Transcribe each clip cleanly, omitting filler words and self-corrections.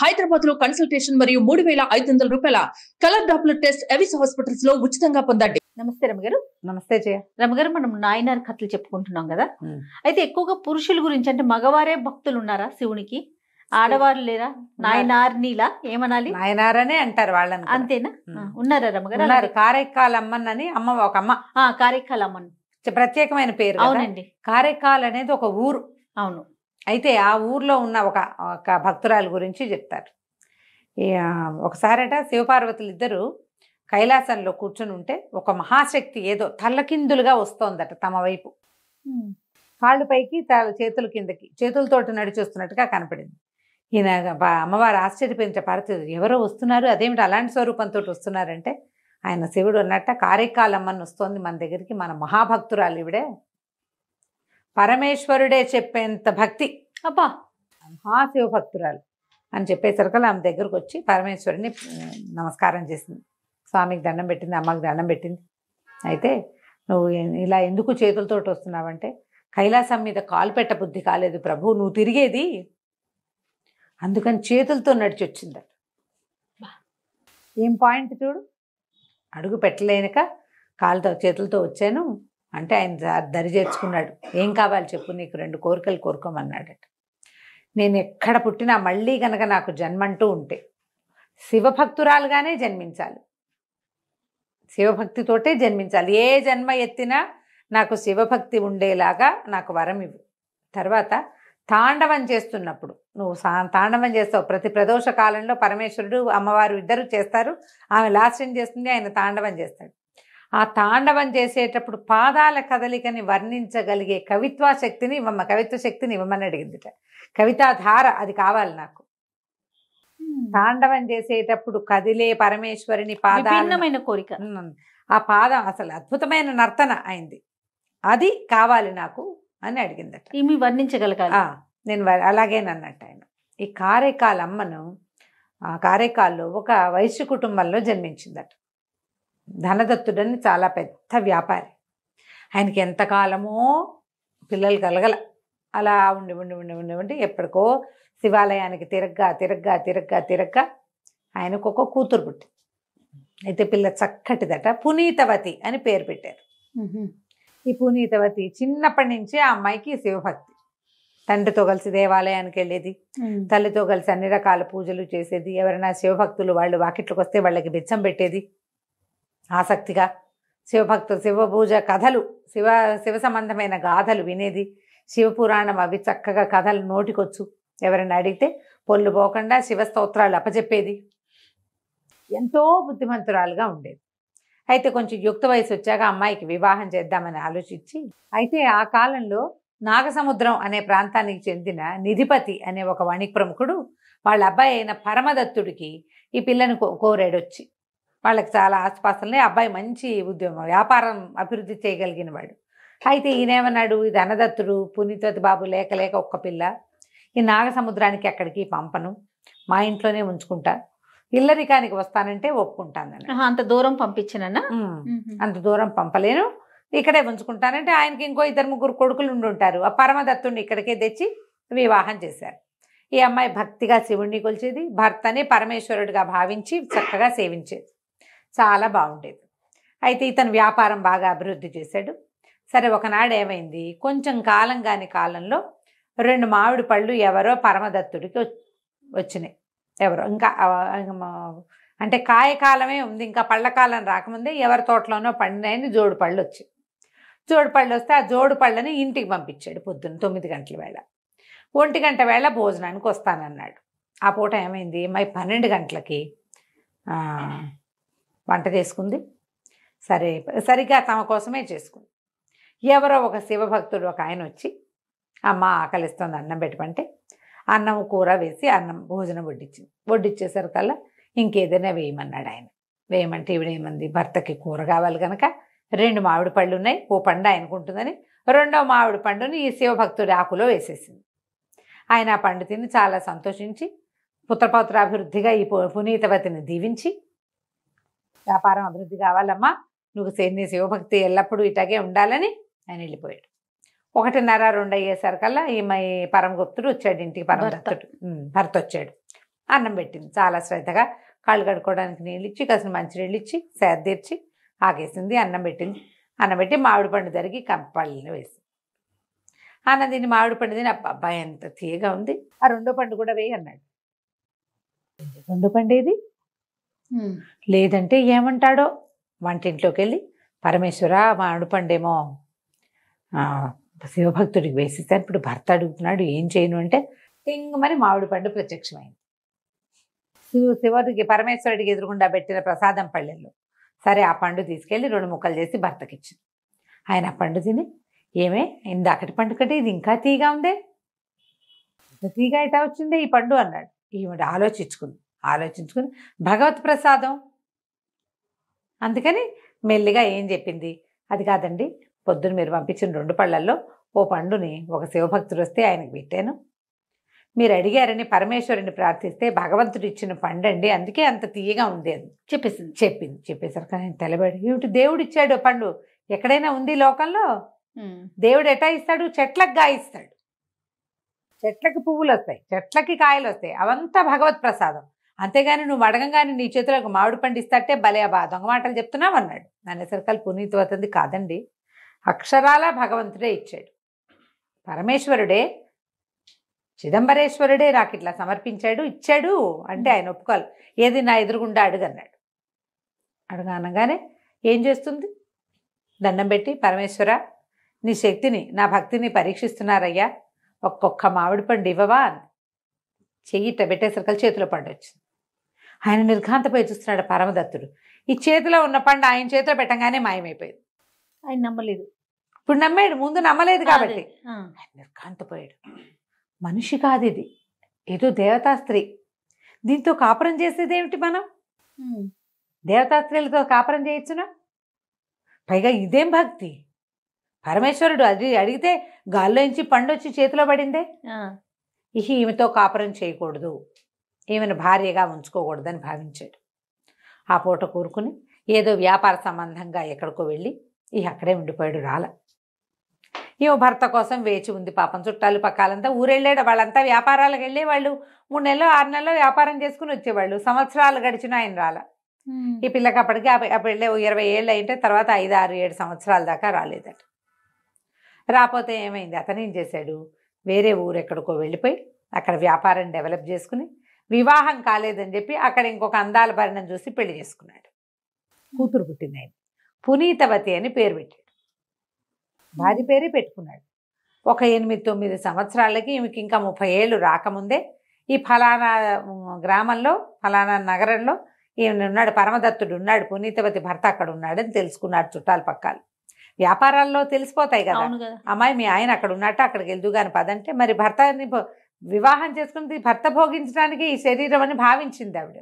హైదరాబాద్ లో కన్సల్టేషన్ మరియు 3,500 రూపాయల colour Doppler test Avis hospitals లో ఉచితంగా పొందండి. నమస్తే రమగారు. నమస్తే జయ. రమగారు, మనం నాయనార్ కథలు చెప్పుకుంటున్నాం కదా. అయితే ఎక్కువగా పురుషుల గురించి, అంటే మగవారే భక్తులు ఉన్నారా శివునికి, ఆడవారు లేరా? నాయనార్నిలా ఏమనాలి? నాయనారనే అంటారు వాళ్ళని. అంతేనా? ఉన్నారా రమగారు? ఉన్నారు. కారైకాల్ అమ్మని అమ్మ, ఒక అమ్మ. కారైకాల్ అమ్మన్ ప్రత్యేకమైన పేరు. అవునండి. కారైకాల్ అనేది ఒక ఊరు. అవును. అయితే ఆ ఊర్లో ఉన్న ఒక భక్తురాలు గురించి చెప్తారు. ఒకసారట శివపార్వతులు ఇద్దరు కైలాసంలో కూర్చుని ఉంటే ఒక మహాశక్తి ఏదో తల్లకిందులుగా వస్తోందట తమ వైపు. కాళ్ళు పైకి చేతుల కిందకి, చేతులతోటి నడిచొస్తున్నట్టుగా కనపడింది. ఈయన అమ్మవారు ఆశ్చర్యపోయిన పార్వతి, ఎవరో వస్తున్నారు, అదేమిటి అలాంటి స్వరూపంతో వస్తున్నారంటే ఆయన శివుడు అన్నట్ట, కారైకాల్ అమ్మని వస్తోంది మన దగ్గరికి, మన మహాభక్తురాలు ఇవిడే, పరమేశ్వరుడే చెప్పేంత భక్తి, అబ్బా మహాశివ భక్తురాలు అని చెప్పేసరికల్లా ఆమె దగ్గరకు వచ్చి పరమేశ్వరుని నమస్కారం చేసింది. స్వామికి దండం పెట్టింది, అమ్మకి దండం పెట్టింది. అయితే నువ్వు ఇలా ఎందుకు చేతులతోటి వస్తున్నావంటే, కైలాసం మీద కాలు పెట్ట బుద్ధి కాలేదు ప్రభు, నువ్వు తిరిగేది, అందుకని చేతులతో నడిచి వచ్చిందట. ఏం పాయింట్ చూడు, అడుగు పెట్టలేనక కాలుతో చేతులతో వచ్చాను అంటే ఆయన దరి చేర్చుకున్నాడు. ఏం కావాలి చెప్పు, నీకు 2 కోరికలు కోరుకోమన్నాడట. నేను ఎక్కడ పుట్టినా మళ్ళీ కనుక నాకు జన్మంటూ ఉంటే శివభక్తురాలుగానే జన్మించాలి, శివభక్తితోటే జన్మించాలి. ఏ జన్మ ఎత్తినా నాకు శివభక్తి ఉండేలాగా నాకు వరం ఇవ్వు. తర్వాత తాండవం చేస్తున్నప్పుడు, నువ్వు తాండవం చేస్తావు, ప్రతి ప్రదోష కాలంలో పరమేశ్వరుడు అమ్మవారు ఇద్దరు చేస్తారు. ఆమె లాస్యం చేస్తుంది, ఆయన తాండవం చేస్తాడు. ఆ తాండవం చేసేటప్పుడు పాదాల కదలికని వర్ణించగలిగే కవిత్వ శక్తిని ఇవ్వమని అడిగిందిట. కవితాధార అది కావాలి నాకు. తాండవం చేసేటప్పుడు కదిలే పరమేశ్వరుని పాదాలమైన కోరిక, ఆ పాదం అసలు అద్భుతమైన నర్తన అయింది, అది కావాలి నాకు అని అడిగిందట. ఈమె వర్ణించగలగాలి. నేను అలాగేనన్నట్టు ఆయన. ఈ కారైకాల్ అమ్మను కారైకాల్లో ఒక వైశ్య కుటుంబంలో జన్మించిందట. ధనదత్తుడని చాలా పెద్ద వ్యాపారి. ఆయనకి ఎంతకాలమో పిల్లలు కలగల. అలా ఉండి ఉండి ఉండి ఉండి ఉండి ఎప్పటికో శివాలయానికి తిరగ్గా ఆయనకు ఒక కూతురు పుట్టింది. అయితే పిల్ల చక్కటిదట, పునీతవతి అని పేరు పెట్టారు. ఈ పునీతవతి చిన్నప్పటి నుంచి ఆ అమ్మాయికి శివభక్తి. తండ్రితో కలిసి దేవాలయానికి వెళ్ళేది, తల్లితో కలిసి అన్ని రకాల పూజలు చేసేది. ఎవరైనా శివభక్తులు వాళ్ళు వాకిట్లకు వస్తే వాళ్ళకి బిచ్చం పెట్టేది ఆసక్తిగా. శివభక్తులు శివ పూజ కథలు, శివ సంబంధమైన గాథలు వినేది. శివపురాణం అవి చక్కగా కథలు నోటికొచ్చు. ఎవరైనా అడిగితే పొల్లు పోకుండా శివస్తోత్రాలు అప్పచెప్పేది. ఎంతో బుద్ధిమంతురాలుగా ఉండేది. అయితే కొంచెం యుక్త వయసు వచ్చాక అమ్మాయికి వివాహం చేద్దామని ఆలోచించి, అయితే ఆ కాలంలో నాగసముద్రం అనే ప్రాంతానికి చెందిన నిధిపతి అనే ఒక వణిక్ ప్రముఖుడు వాళ్ళ అబ్బాయి అయిన పరమదత్తుడికి ఈ పిల్లను కోరాడొచ్చి. వాళ్ళకి చాలా ఆస్పాస్తుల్ని, అబ్బాయి మంచి ఉద్యమం వ్యాపారం అభివృద్ధి చేయగలిగిన వాడు. అయితే ఈయనేమన్నాడు, ఇది ధనదత్తుడు పునీతవతి బాబు లేక ఒక్క పిల్ల, ఈ నాగసముద్రానికి ఎక్కడికి పంపను, మా ఇంట్లోనే ఉంచుకుంటా, ఇల్లరికానికి వస్తానంటే ఒప్పుకుంటానని. అంత దూరం పంపించానన్నా? అంత దూరం పంపలేను, ఇక్కడే ఉంచుకుంటానంటే ఆయనకి ఇంకో 2-3 కొడుకులు ఉండుంటారు. ఆ పరమదత్తుడిని ఇక్కడికే తెచ్చి వివాహం చేశారు. ఈ అమ్మాయి భక్తిగా శివుణ్ణి కొలిచేది, భర్తని పరమేశ్వరుడిగా భావించి చక్కగా సేవించేది. చాలా బాగుండేది. అయితే ఇతను వ్యాపారం బాగా అభివృద్ధి చేశాడు. సరే, ఒకనాడు ఏమైంది, కొంచెం కాలంలో 2 మామిడి పళ్ళు ఎవరో పరమదత్తుడికి వచ్చినాయి. ఎవరో ఇంకా అంటే కాయకాలమే ఉంది, ఇంకా పళ్ళకాలం రాకముందే ఎవరి తోటలోనో పండినాయని జోడు పళ్ళు వచ్చాయి. జోడు పళ్ళు వస్తే ఆ జోడు పళ్ళని ఇంటికి పంపించాడు. పొద్దున్న 9 గంటల వేళ, 1 గంట వేళ భోజనానికి వస్తానన్నాడు. ఆ పూట ఏమైంది, మై 12 గంటలకి వంట చేసుకుంది. సరిగా తమ కోసమే చేసుకుంది. ఎవరో ఒక శివభక్తుడు ఒక ఆయన వచ్చి, అమ్మ ఆకలిస్తుంది అన్నం పెట్టమంటే అన్నం కూర వేసి భోజనం వడ్డిచ్చేసరికల్లా ఇంకేదైనా వేయమన్నాడు ఆయన. వేయమంటే ఈవిడేమంది, భర్తకి కూర కావాలి కనుక 2 మామిడి పళ్ళు ఉన్నాయి, ఓ పండు ఆయనకుంటుందని 2వ మామిడి పండుని ఈ శివభక్తుడి ఆకులో వేసేసింది. ఆయన ఆ పండు తిని చాలా సంతోషించి పుత్రపౌత్రాభివృద్ధిగా ఈ పునీతవతిని దీవించి, వ్యాపారం అభివృద్ధి కావాలమ్మా, నువ్వు నీ శివభక్తి ఎల్లప్పుడూ ఇటాగే ఉండాలని ఆయన వెళ్ళిపోయాడు. 1:30, 2 అయ్యేసరికల్లా ఈ పరమగుప్తుడు వచ్చాడు ఇంటికి. పరమదత్తుడు భర్త వచ్చాడు. అన్నం పెట్టింది. చాలా శ్రద్ధగా కాళ్ళు కడుక్కోవడానికి నీళ్ళు ఇచ్చి, కాసిన మంచినీళ్ళు ఇచ్చి, సేద తీర్చి ఆగేసింది. అన్నం పెట్టింది. అన్నం పెట్టి మామిడి పండు తరిగి పళ్ళలో వేసింది. అన్నం తిని మామిడి పండు తిని అబ్బాయి ఎంత తీయగా ఉంది, ఆ రెండో పండు కూడా వేయి అన్నాడు. రెండో పండు ఏది? లేదంటే ఏమంటాడో. వంటింట్లోకి వెళ్ళి పరమేశ్వర మామిడి పండేమో శివభక్తుడికి వేసిస్తాను, ఇప్పుడు భర్త అడుగుతున్నాడు ఏం చేయను అంటే తింగమని మామిడి పండు ప్రత్యక్షమైంది. శివుడికి పరమేశ్వరుడికి ఎదురుగుండా పెట్టిన ప్రసాదం పళ్ళెల్లో. సరే ఆ పండు తీసుకెళ్ళి 2 ముక్కలు చేసి భర్తకి ఇచ్చింది. ఆయన ఆ పండు తిని, ఏమే ఇందాకటి పండు కంటే ఇది ఇంకా తీగా ఉందే, తీగా ఎటా వచ్చిందే ఈ పండు అన్నాడు. ఈవిడ ఆలోచించుకుని భగవత్ ప్రసాదం అందుకని మెల్లిగా ఏం చెప్పింది, అది కాదండి, పొద్దున మీరు పంపించిన 2 పళ్ళల్లో ఓ పండుని ఒక శివభక్తుడు వస్తే ఆయనకు పెట్టాను, మీరు అడిగారని పరమేశ్వరుని ప్రార్థిస్తే భగవంతుడు ఇచ్చిన పండండి, అందుకే అంత తీయగా ఉంది అని చెప్పేసరికి ఆయన తెలబడి, ఏమిటి దేవుడు ఇచ్చాడు పండు, ఎక్కడైనా ఉంది లోకంలో? దేవుడు ఎటా ఇస్తాడు? చెట్లకు గాయిస్తాడు, చెట్లకి పువ్వులు వస్తాయి, చెట్లకి కాయలు వస్తాయి, అవంతా భగవత్ ప్రసాదం. అంతేగాని నువ్వు అడగంగానే నీ చేతులకు మామిడి పండు ఇస్తాటే భలే దొంగ మాటలు చెప్తున్నావు అన్నాడు. అనేసరికల్ పునీతవతంది, కాదండి, అక్షరాల భగవంతుడే ఇచ్చాడు, పరమేశ్వరుడే చిదంబరేశ్వరుడే నాకు ఇట్లా సమర్పించాడు, ఇచ్చాడు అంటే ఆయన ఒప్పుకోవాలి. ఏది నా ఎదురుగుండా అడుగన్నాడు. అనగానే ఏం చేస్తుంది? దండం పెట్టి, పరమేశ్వర నీ శక్తిని నా భక్తిని పరీక్షిస్తున్నారయ్యా, ఒక్కొక్క మామిడి పండు ఇవ్వవా అని చెయ్యిట పెట్టేసరికి చేతిలో పండు వచ్చింది. ఆయన నిర్ఘాంతపోయి చూస్తున్నాడు పరమదత్తుడు. ఈ చేతిలో ఉన్న పండు ఆయన చేతిలో పెట్టగానే మాయమైపోయింది. ఆయన నమ్మలేదు. ఇప్పుడు నమ్మాడు, ముందు నమ్మలేదు కాబట్టి ఆయన నిర్ఘాంతపోయాడు. మనిషి కాదు ఇది, ఏదో దేవతా స్త్రీ, దీంతో కాపురం చేసేది ఏమిటి? మనం దేవతా స్త్రీలతో కాపురం చేయొచ్చునా? పైగా ఇదేం భక్తి? పరమేశ్వరుడు అది అడిగితే గాల్లోంచి పండు వచ్చి చేతిలో పడిందే. ఈమెతో కాపురం చేయకూడదు, ఈమెను భార్యగా ఉంచుకోకూడదని భావించాడు. ఆ పూట కూరుకుని ఏదో వ్యాపార సంబంధంగా ఎక్కడికో వెళ్ళి అక్కడే ఉండిపోయాడు. రాల ఈమె భర్త కోసం వేచి ఉంది. పాపం చుట్టాలు పక్కాలంతా ఊరెళ్ళాడు. వాళ్ళంతా వ్యాపారాలకు వెళ్ళి వాళ్ళు 3 నెలలు 6 నెలలు వ్యాపారం చేసుకుని వచ్చేవాళ్ళు. సంవత్సరాలు గడిచినా ఆయన రాల. ఈ పిల్లకి అప్పటికి వెళ్ళే 20 ఏళ్ళు అయితే తర్వాత 5, 6, 7 సంవత్సరాల దాకా రాలేదట. రాకపోతే ఏమైంది, అతను ఏం చేశాడు, వేరే ఊరు ఎక్కడికో వెళ్ళిపోయి అక్కడ వ్యాపారం డెవలప్ చేసుకుని వివాహం కాలేదని చెప్పి అక్కడ ఇంకొక అందాల భరణం చూసి పెళ్లి చేసుకున్నాడు. కూతురు పుట్టింది. ఆయన పునీతవతి అని పేరు పెట్టాడు, భార్య పేరే పెట్టుకున్నాడు. ఒక 8-9 సంవత్సరాలకి ఈమెకి ఇంకా 30 ఏళ్ళు రాకముందే ఈ ఫలానా గ్రామంలో ఫలానా నగరంలో ఈయన ఉన్నాడు, పరమదత్తుడు ఉన్నాడు, పునీతవతి భర్త అక్కడ ఉన్నాడని తెలుసుకున్నాడు. చుట్టాలు పక్కాలు వ్యాపారాల్లో తెలిసిపోతాయి కదా, అమ్మాయి మీ ఆయన అక్కడ ఉన్నట్టు అక్కడికి వెళ్దు కానీ పదంటే, మరి భర్తని వివాహం చేసుకుని భర్త భోగించడానికి ఈ శరీరం అని భావించింది ఆవిడ.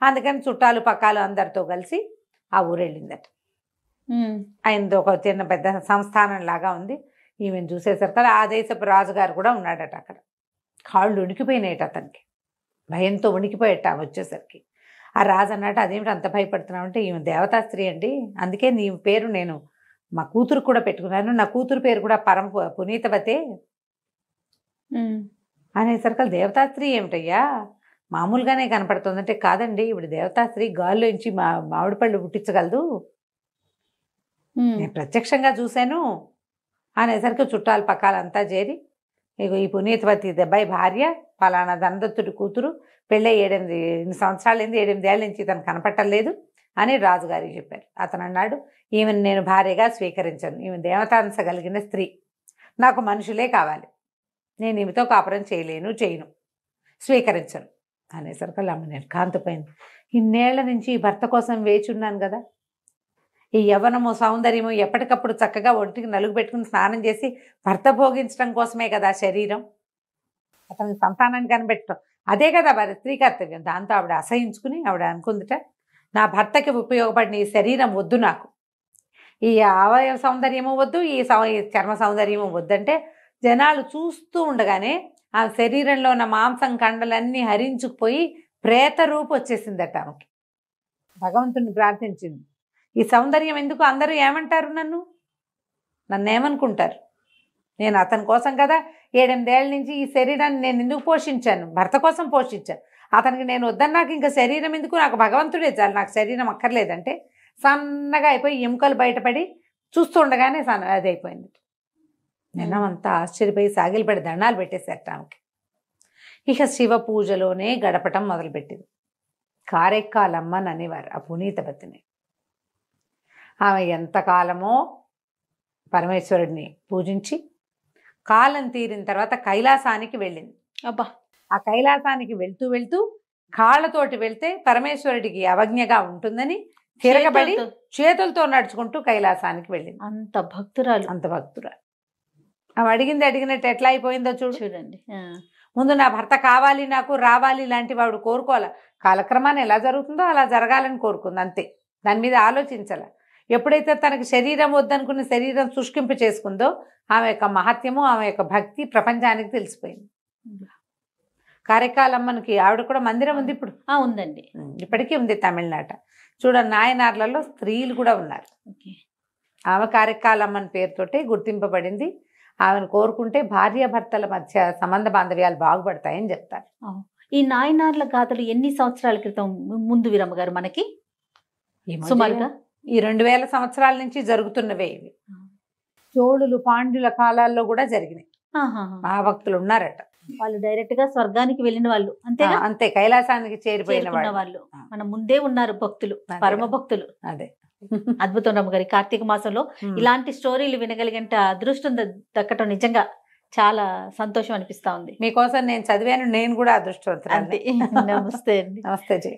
అందుకని చుట్టాలు పక్కాలు అందరితో కలిసి ఆ ఊరు వెళ్ళిందట. ఆయనది ఒక చిన్న పెద్ద సంస్థానం లాగా ఉంది. ఈమెను చూసేసరికి ఆ దేశపు రాజుగారు కూడా ఉన్నాడట అక్కడ. కాళ్ళు ఉనికిపోయినాయట అతనికి, భయంతో ఉనికిపోయేట వచ్చేసరికి. ఆ రాజు అన్నట్టు, అదేమిటి అంత భయపడుతున్నావు అంటే, ఈమె దేవతా స్త్రీ అండి, అందుకే నీ పేరు నేను మా కూతురు కూడా పెట్టుకున్నాను, నా కూతురు పేరు కూడా పునీతవతే అనేసరికి దేవతాస్త్రీ ఏమిటయ్యా మామూలుగానే కనపడుతుందంటే, కాదండి ఇప్పుడు దేవతాస్త్రీ గాల్లోంచి మామిడి పళ్ళు పుట్టించగలదు, నేను ప్రత్యక్షంగా చూశాను అనేసరికి చుట్టాలు పక్కాలంతా చేరి, ఈ పునీతవతి దెబ్బాయి భార్య ఫలానా ధనదత్తుడి కూతురు, పెళ్ళై 8 సంవత్సరాలు అయింది, 8 ఏళ్ళ నుంచి తను కనపట్టలేదు అని రాజుగారికి చెప్పారు. అతను అన్నాడు, ఈమెను నేను భార్యగా స్వీకరించను, ఈమె దేవతాంశ కలిగిన స్త్రీ, నాకు మనుషులే కావాలి, నేను ఈమెతో కాపురం చేయను, స్వీకరించను అనేసరికి ఆమె నిర్ఘాంతపోయింది. ఇన్నేళ్ల నుంచి ఈ భర్త కోసం వేచి ఉన్నాను కదా, ఈ యవ్వనము సౌందర్యము ఎప్పటికప్పుడు చక్కగా ఒంటికి నలుగు పెట్టుకుని స్నానం చేసి భర్త భోగించడం కోసమే కదా శరీరం, అతనికి సంతానాన్ని కనిపెట్టడం అదే కదా వారి స్త్రీ కర్తవ్యం. దాంతో ఆవిడ అసహించుకుని ఆవిడ అనుకుందిట, నా భర్తకి ఉపయోగపడిన ఈ శరీరం వద్దు, నాకు ఈ అవయవ సౌందర్యము వద్దు, ఈ చర్మ సౌందర్యము వద్దంటే జనాలు చూస్తూ ఉండగానే ఆ శరీరంలో ఉన్న మాంసం కండలన్నీ హరించుకుపోయి ప్రేత రూపు వచ్చేసిందట ఆమెకి. భగవంతుని ప్రార్థించింది, ఈ సౌందర్యం ఎందుకు, అందరూ ఏమంటారు, నన్ను ఏమనుకుంటారు, నేను అతని కోసం కదా 7-8 ఏళ్ళ నుంచి ఈ శరీరాన్ని నేను ఎందుకు పోషించాను, భర్త కోసం పోషించాను, అతనికి నేను వద్దన్నాక ఇంకా శరీరం ఎందుకు, నాకు భగవంతుడే చాలు, నాకు శరీరం అక్కర్లేదంటే సన్నగా అయిపోయి ఎముకలు బయటపడి చూస్తుండగానే అది అయిపోయింది. జనమంతా ఆశ్చర్యపోయి సాగిలిపడి దండాలు పెట్టేశారట ఆమెకి. ఇక శివ పూజలోనే గడపటం మొదలుపెట్టింది. కారెక్కాలమ్మని అనేవారు ఆ పునీతపతిని. ఆమె ఎంతకాలమో పరమేశ్వరుడిని పూజించి కాలం తీరిన తర్వాత కైలాసానికి వెళ్ళింది. అబ్బా, ఆ కైలాసానికి వెళ్తూ వెళ్తూ కాళ్ళతోటి వెళ్తే పరమేశ్వరుడికి అవజ్ఞగా ఉంటుందని తిరగబడి చేతులతో నడుచుకుంటూ కైలాసానికి వెళ్ళింది. అంత భక్తురాలు, అంత భక్తురాలు. ఆమె అడిగింది అడిగినట్టు ఎట్లా అయిపోయిందో చూడండి. ముందు నా భర్త కావాలి, నాకు రావాలి ఇలాంటి వాడు కోరుకోవాలి. కాలక్రమాన్ని ఎలా జరుగుతుందో అలా జరగాలని కోరుకుంది అంతే. దాని మీద ఆలోచించాల. ఎప్పుడైతే తనకి శరీరం వద్దనుకున్న శరీరం శుష్కింపు చేసుకుందో ఆమె యొక్క మహత్యము, ఆమె యొక్క భక్తి ప్రపంచానికి తెలిసిపోయింది. కారెక్కాలమ్మనికి ఆవిడ కూడా మందిరం ఉంది ఇప్పుడు. ఉందండి, ఇప్పటికీ ఉంది తమిళనాట. చూడండి, నాయనార్లలో స్త్రీలు కూడా ఉన్నారు. ఆమె కారెక్కాలమ్మని పేరుతోటి గుర్తింపబడింది. ఆమెను కోరుకుంటే భార్యాభర్తల మధ్య సంబంధ బాంధవ్యాలు బాగుపడతాయని చెప్తారు. ఈ నాయనార్ల గాథలు ఎన్ని సంవత్సరాల క్రితం ముందు వీరమ్మ గారు మనకి? సుమారుగా ఈ 2000 సంవత్సరాల నుంచి జరుగుతున్నవే ఇవి. చోళులు పాండ్యుల కాలాల్లో కూడా జరిగినాయి. ఆ భక్తులు ఉన్నారట. వాళ్ళు డైరెక్ట్ గా స్వర్గానికి వెళ్ళిన వాళ్ళు అంతే, కైలాసానికి చేరిపోయిన వాళ్ళు మన ముందే ఉన్నారు భక్తులు, పరమ భక్తులు. అదే అద్భుతం రమ్మ గారి. కార్తీక మాసంలో ఇలాంటి స్టోరీలు వినగలిగేంత అదృష్టం దక్కటం నిజంగా చాలా సంతోషం అనిపిస్తా ఉంది. మీకోసం నేను చదివాను, నేను కూడా అదృష్టవంతురాలిని. నమస్తే అండి. నమస్తే జయ.